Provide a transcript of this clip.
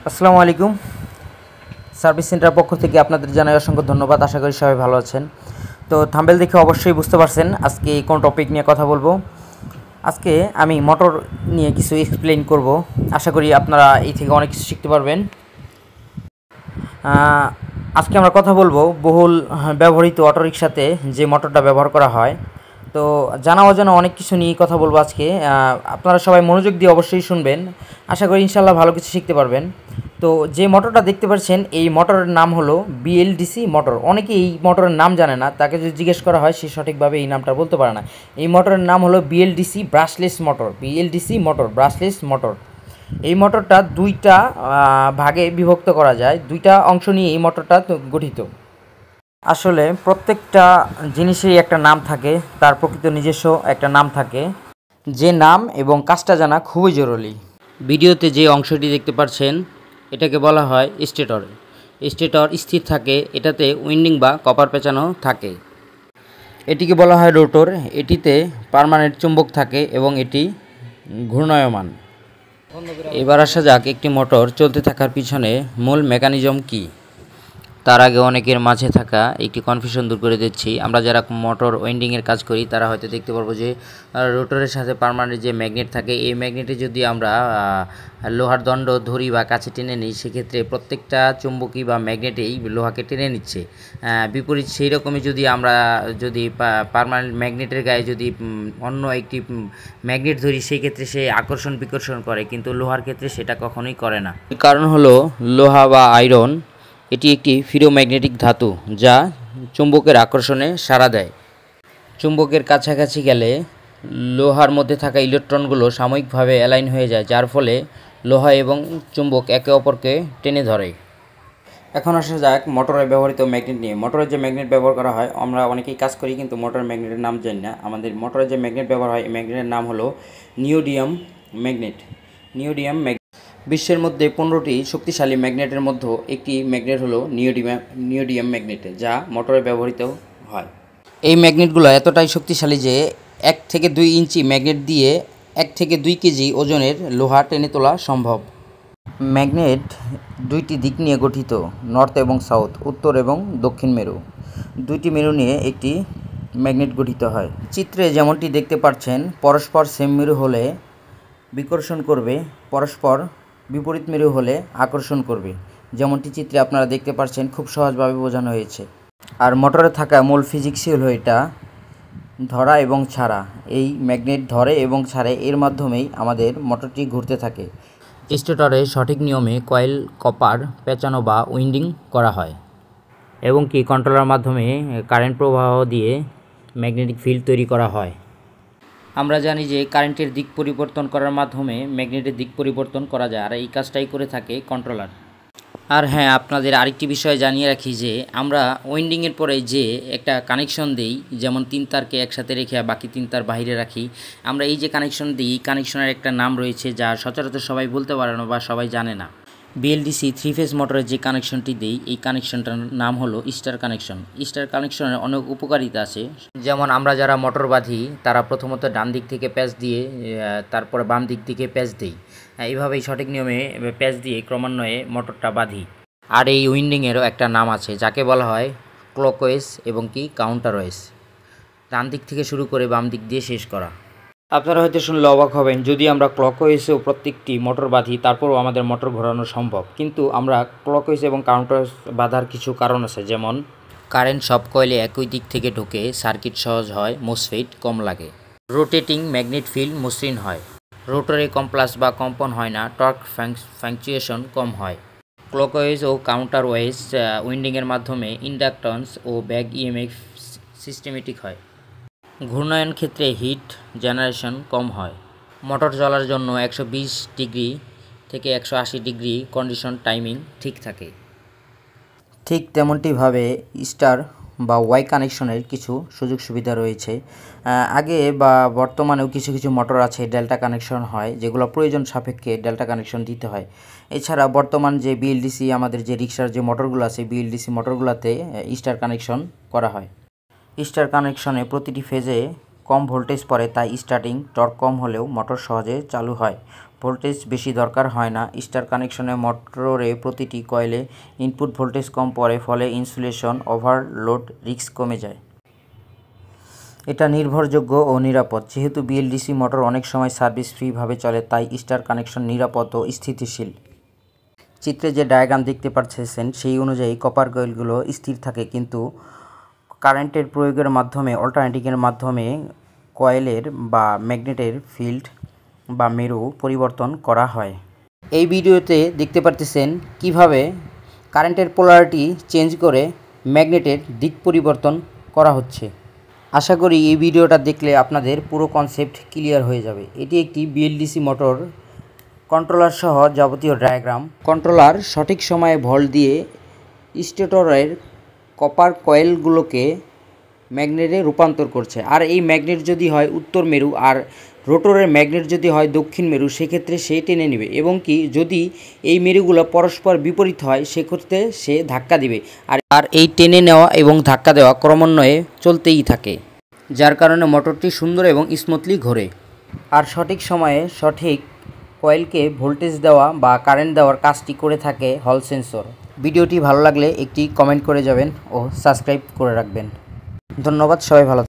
আসসালামু আলাইকুম। Service centre পক্ষ থেকে আপনাদের জানাই অসংখ্য ধন্যবাদ। আশা করি সবাই ভালো আছেন। তো থাম্বনেল দেখে অবশ্যই বুঝতে পারছেন আজকে কোন টপিক নিয়ে কথা বলবো। আজকে আমি মোটর নিয়ে কিছু এক্সপ্লেইন করব। আশা করি আপনারা এই থেকে অনেক কিছু শিখতে পারবেন। আজকে আমরা কথা বলবো বহুল ব্যবহৃত অটোরিকশাতে যে মোটরটা ব্যবহার করা হয়। তো জানা অজানা অনেক কিছু নিয়ে কথা বলবো আজকে। আপনারা সবাই মনোযোগ দিয়ে অবশ্যই শুনবেন। আশা করি ইনশাল্লাহ ভালো কিছু শিখতে পারবেন। তো যে মোটরটা দেখতে পাচ্ছেন এই মোটরের নাম হলো বিএলডিসি মোটর। অনেকে এই মোটরের নাম জানে না, তাকে যদি জিজ্ঞেস করা হয় সে সঠিকভাবে এই নামটা বলতে পারে না। এই মোটরের নাম হলো BLDC brushless motor. BLDC motor brushless motor. এই মোটরটা দুইটা ভাগে বিভক্ত করা যায়, দুইটা অংশ নিয়ে এই মোটরটা গঠিত। আসলে প্রত্যেকটা জিনিসেরই একটা নাম থাকে, তার প্রকৃত নিজস্ব একটা নাম থাকে, যে নাম এবং কাজটা জানা খুবই জরুরি। ভিডিওতে যে অংশটি দেখতে পাচ্ছেন এটাকে বলা হয় স্টেটর। স্টেটর স্থির থাকে, এটাতে উইন্ডিং বা কপার পেঁচানো থাকে। এটিকে বলা হয় রোটর। এটিতে পার্মানেন্ট চুম্বক থাকে এবং এটি ঘূর্ণায়মান। এবার আসা যাক একটি মোটর চলতে থাকার পিছনে মূল মেকানিজম কী। তার আগে অনেকের মাঝে থাকা একটি কনফিউশন দূর করে দিচ্ছি। আমরা যারা মোটর ওয়েন্ডিংয়ের কাজ করি তারা হয়তো দেখতে পারবো যে রোটরের সাথে পার্মানেন্ট যে ম্যাগনেট থাকে, এই ম্যাগনেটে যদি আমরা লোহার দণ্ড ধরি বা কাছে টেনে নিই, সেক্ষেত্রে প্রত্যেকটা চুম্বকী বা ম্যাগনেটেই লোহাকে টেনে নিচ্ছে। বিপরীত সেই রকমই যদি আমরা পার্মানেন্ট ম্যাগনেটের গায়ে যদি অন্য একটি ম্যাগনেট ধরি, সেই ক্ষেত্রে সে আকর্ষণ বিকর্ষণ করে, কিন্তু লোহার ক্ষেত্রে সেটা কখনোই করে না। কারণ হলো লোহা বা আয়রন এটি একটি ফেরোম্যাগনেটিক ধাতু, যা চুম্বকের আকর্ষণে সাড়া দেয়। চুম্বকের কাছাকাছি গেলে লোহার মধ্যে থাকা ইলেকট্রনগুলো সাময়িকভাবে অ্যালাইন হয়ে যায়, যার ফলে লোহা এবং চুম্বক একে অপরকে টেনে ধরে। এখন আসা যাক মোটরে ব্যবহৃত ম্যাগনেট নিয়ে। মোটরের যে ম্যাগনেট ব্যবহার করা হয়, আমরা অনেকেই কাজ করি কিন্তু মোটরের ম্যাগনেটের নাম জানি না। আমাদের মোটরের যে ম্যাগনেট ব্যবহার হয়, এই ম্যাগনেটের নাম হলো নিওডিয়াম ম্যাগনেট। নিওডিয়াম বিশ্বের মধ্যে 15টি শক্তিশালী ম্যাগনেটের মধ্যে একটি ম্যাগনেট হলো নিওডিয়াম ম্যাগনেট, যা মোটরে ব্যবহৃত হয়। এই ম্যাগনেটগুলো এতটাই শক্তিশালী যে 1 থেকে 2 ইঞ্চি ম্যাগনেট দিয়ে 1 থেকে 2 কেজি ওজনের লোহা টেনে তোলা সম্ভব। ম্যাগনেট দুইটি দিক নিয়ে গঠিত, নর্থ এবং সাউথ, উত্তর এবং দক্ষিণ মেরু। দুইটি মেরু নিয়ে একটি ম্যাগনেট গঠিত হয়। চিত্রে যেমনটি দেখতে পাচ্ছেন, পরস্পর সেম মেরু হলে বিকর্ষণ করবে, পরস্পর বিপরীত মেরু হলে আকর্ষণ করবে। যেমনটি চিত্রে আপনারা দেখতে পাচ্ছেন, খুব সহজভাবে বোঝানো হয়েছে। আর মোটরে থাকা মূল ফিজিক্সই হলো এটা ধরা এবং ছাড়া। এই ম্যাগনেট ধরে এবং ছাড়ে, এর মাধ্যমেই আমাদের মোটরটি ঘুরতে থাকে। স্টেটরে সঠিক নিয়মে কয়েল কপার পেঁচানো বা উইন্ডিং করা হয় এবং কি কন্ট্রোলার মাধ্যমে কারেন্ট প্রবাহ দিয়ে ম্যাগনেটিক ফিল্ড তৈরি করা হয়। আমরা জানি যে কারেন্টের দিক পরিবর্তন করার মাধ্যমে ম্যাগনেটের দিক পরিবর্তন করা যায়, আর এই কাজটাই করে থাকে কন্ট্রোলার। আর হ্যাঁ, আপনাদের আরেকটি বিষয় জানিয়ে রাখি যে আমরা ওয়েন্ডিংয়ের পরে যে একটা কানেকশন দিই, যেমন 3 তারকে একসাথে রেখে বাকি 3 তার বাইরে রাখি, আমরা এই যে কানেকশন দিই, এই কানেকশনের একটা নাম রয়েছে যা সচরাচর সবাই বলতে পারে না বা সবাই জানে না। বিএলডিসি 3 ফেজ মোটরের যে কানেকশনটি দিই, এই কানেকশনটার নাম হলো স্টার কানেকশন। স্টার কানেকশনের অনেক উপকারিতা আছে। যেমন আমরা যারা মোটর বাঁধি তারা প্রথমত ডান দিক থেকে প্যাচ দিয়ে তারপরে বাম দিক থেকে প্যাচ দিই। এইভাবেই সঠিক নিয়মে প্যাচ দিয়ে ক্রমান্বয়ে মোটরটা বাঁধি। আর এই উইন্ডিংয়েরও একটা নাম আছে, যাকে বলা হয় ক্লকওয়েজ এবং কি কাউন্টারওয়েজ। ডান দিক থেকে শুরু করে বাম দিক দিয়ে শেষ করা। আপনারা হয়তো শুনলে অবাক হবেন, যদি আমরা ক্লকওয়েজেও প্রত্যেকটি মোটর বাঁধি তারপরও আমাদের মোটর ঘোরানো সম্ভব। কিন্তু আমরা ক্লকওয়েজ এবং কাউন্টারওয়েজ বাঁধার কিছু কারণ আছে, যেমন কারেন্ট সব কয়েলে একই দিক থেকে ঢোকে, সার্কিট সহজ হয়, মোসফেট কম লাগে, রোটেটিং ম্যাগনেট ফিল্ড মসৃণ হয়, রোটরে কম্পাস বা কম্পন হয় না, টর্ক ফ্যাংচুয়েশন কম হয়। ক্লকওয়েজ ও কাউন্টারওয়েজ উইন্ডিংয়ের মাধ্যমে ইন্ডাকট্যান্স ও ব্যাক ইএমএফ সিস্টেমেটিক হয়। ঘূর্ণায়ন ক্ষেত্রে হিট জেনারেশন কম হয়। মোটর চলার জন্য 120 ডিগ্রি থেকে 180 ডিগ্রি কন্ডিশন টাইমিং ঠিক থাকে। ঠিক তেমনটিভাবে স্টার বা ওয়াই কানেকশনের কিছু সুযোগ সুবিধা রয়েছে। আগে বা বর্তমানেও কিছু কিছু মোটর আছে ডেল্টা কানেকশন হয়, যেগুলো প্রয়োজন সাপেক্ষে ডেল্টা কানেকশন দিতে হয়। এছাড়া বর্তমান যে বিএলডিসি আমাদের যে রিক্সার যে মোটরগুলো আছে, বিএলডিসি মোটরগুলোতে স্টার কানেকশন করা হয়। স্টার কানেকশনে প্রতিটি ফেজে কম ভোল্টেজ পড়ে, তাই স্টার্টিং টর্ক কম হলেও মোটর সহজে চালু হয়। ভোল্টেজ বেশি দরকার হয় না। স্টার কানেকশনে মোটরে প্রতিটি কয়েলে ইনপুট ভোল্টেজ কম পড়ে, ফলে ইনসুলেশন ওভারলোড রিস্ক কমে যায়। এটা নির্ভরযোগ্য ও নিরাপদ। যেহেতু বিএলডিসি মোটর অনেক সময় সার্ভিস ফ্রিভাবে চলে, তাই স্টার কানেকশন নিরাপদ ও স্থিতিশীল। চিত্রে যে ডায়াগ্রাম দেখতে পাচ্ছেন সেই অনুযায়ী কপার কয়েলগুলো স্থির থাকে, কিন্তু কারেন্টের প্রয়োগের মাধ্যমে অল্টারনেটিংয়ের মাধ্যমে কয়েলের বা ম্যাগনেটের ফিল্ড বা মেরু পরিবর্তন করা হয়। এই ভিডিওতে দেখতে পারতেছেন কিভাবে কারেন্টের পোলারিটি চেঞ্জ করে ম্যাগনেটের দিক পরিবর্তন করা হচ্ছে। আশা করি এই ভিডিওটা দেখলে আপনাদের পুরো কনসেপ্ট ক্লিয়ার হয়ে যাবে। এটি একটি বিএলডিসি মোটর কন্ট্রোলার সহ যাবতীয় ডায়াগ্রাম। কন্ট্রোলার সঠিক সময়ে ভোল্ট দিয়ে স্টেটরের কপার কয়েলগুলোকে ম্যাগনেটে রূপান্তর করছে। আর এই ম্যাগনেট যদি হয় উত্তর মেরু আর রোটরের ম্যাগনেট যদি হয় দক্ষিণ মেরু, সেক্ষেত্রে সে টেনে নেবে, এবং কি যদি এই মেরুগুলো পরস্পর বিপরীত হয় সেক্ষেত্রে সে ধাক্কা দিবে। আর এই টেনে নেওয়া এবং ধাক্কা দেওয়া ক্রমান্বয়ে চলতেই থাকে, যার কারণে মোটরটি সুন্দর এবং স্মুথলি ঘোরে। আর সঠিক সময়ে সঠিক কয়েলকে ভোল্টেজ দেওয়া বা কারেন্ট দেওয়ার কাজটি করে থাকে হল সেন্সর। ভিডিওটি ভালো লাগলে একটি কমেন্ট করে যাবেন ও সাবস্ক্রাইব করে রাখবেন। ধন্যবাদ, সবাই ভালো।